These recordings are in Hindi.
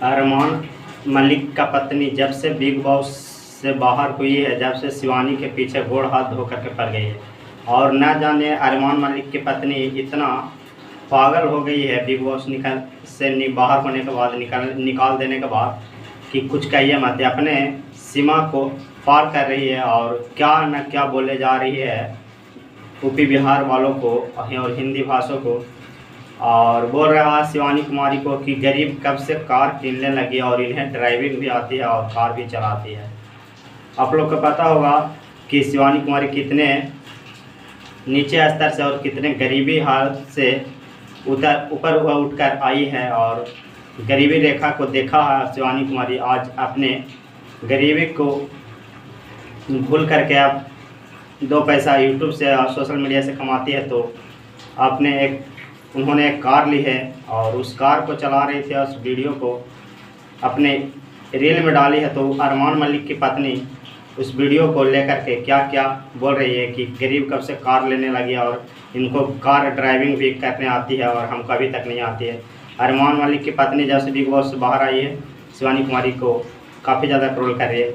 अरमान मलिक का पत्नी जब से बिग बॉस से बाहर हुई है, जब से शिवानी के पीछे गोड़ हाथ धो करके पड़ गई है, और न जाने अरमान मलिक की पत्नी इतना पागल हो गई है बिग बॉस बाहर होने के बाद, निकाल देने के बाद, कि कुछ कहिए मत। अपने सीमा को पार कर रही है और क्या न क्या बोले जा रही है यूपी बिहार वालों को और हिंदी भाषाओं को। और बोल रहा है शिवानी कुमारी को कि गरीब कब से कार किनने लगी और इन्हें ड्राइविंग भी आती है और कार भी चलाती है। आप लोग को पता होगा कि शिवानी कुमारी कितने नीचे स्तर से और कितने गरीबी हालत से ऊपर उठकर आई है, और गरीबी रेखा को देखा है शिवानी कुमारी। आज अपने गरीबी को भूल करके अब 2 पैसा यूट्यूब से और सोशल मीडिया से कमाती है, तो उन्होंने एक कार ली है और उस कार को चला रही थी और उस वीडियो को अपने रील में डाली है। तो अरमान मलिक की पत्नी उस वीडियो को लेकर के क्या क्या बोल रही है कि गरीब कब से कार लेने लगी और इनको कार ड्राइविंग भी करने आती है और हमको अभी तक नहीं आती है। अरमान मलिक की पत्नी जब से बिग बॉस से बाहर आई है, शिवानी कुमारी को काफ़ी ज़्यादा ट्रोल कर रही है।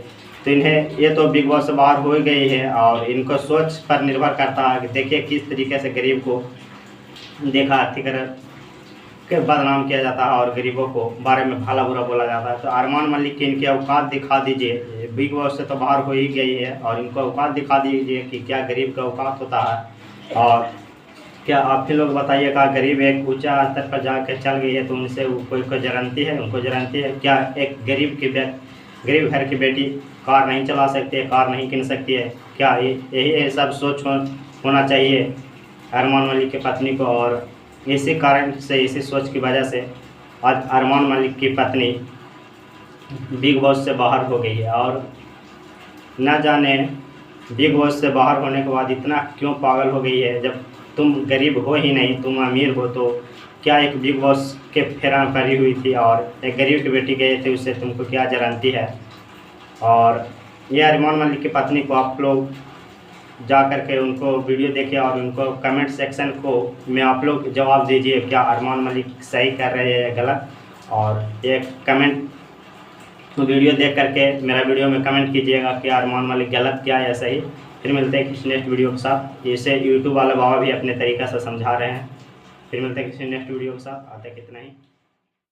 तो इन्हें ये तो बिग बॉस से बाहर हो गई है और इनको सोच पर निर्भर करता है कि देखिए किस तरीके से गरीब को देखा अच्छी तरह के बदनाम किया जाता है और गरीबों को बारे में भला बुरा बोला जाता है। तो अरमान मलिक की इनकी औकात दिखा दीजिए। बिग बॉस से तो बाहर हो ही गई है और इनको औकात दिखा दीजिए कि क्या गरीब का औकात होता है। और क्या आप ही लोग बताइएगा, गरीब एक ऊंचा स्तर पर जाकर चल गई है तो उनसे कोई जरनती है, उनको जरनती है क्या? एक गरीब घर की बेटी कार नहीं चला सकती है, कार नहीं किन सकती है क्या? यही सब सोच होना चाहिए अरमान मलिक की पत्नी को। और इसी कारण से, इसी सोच की वजह से आज अरमान मलिक की पत्नी बिग बॉस से बाहर हो गई है। और न जाने बिग बॉस से बाहर होने के बाद इतना क्यों पागल हो गई है। जब तुम गरीब हो ही नहीं, तुम अमीर हो, तो क्या एक बिग बॉस के फेरा में पड़ी हुई थी और एक गरीब की बेटी गई थी, उससे तुमको क्या जरानती है? और ये अरमान मलिक की पत्नी को आप लोग जा करके उनको वीडियो देखे और उनको कमेंट सेक्शन को में आप लोग जवाब दीजिए, क्या अरमान मलिक सही कर रहे हैं या गलत। और एक कमेंट वीडियो देख करके मेरा वीडियो में कमेंट कीजिएगा कि अरमान मलिक गलत क्या या सही। फिर मिलते हैं किसी नेक्स्ट वीडियो के साथ। इसे यूट्यूब वाले बाबा भी अपने तरीक़े से समझा रहे हैं। फिर मिलते हैं किसी नेक्स्ट वीडियो के साथ। आते कितना ही।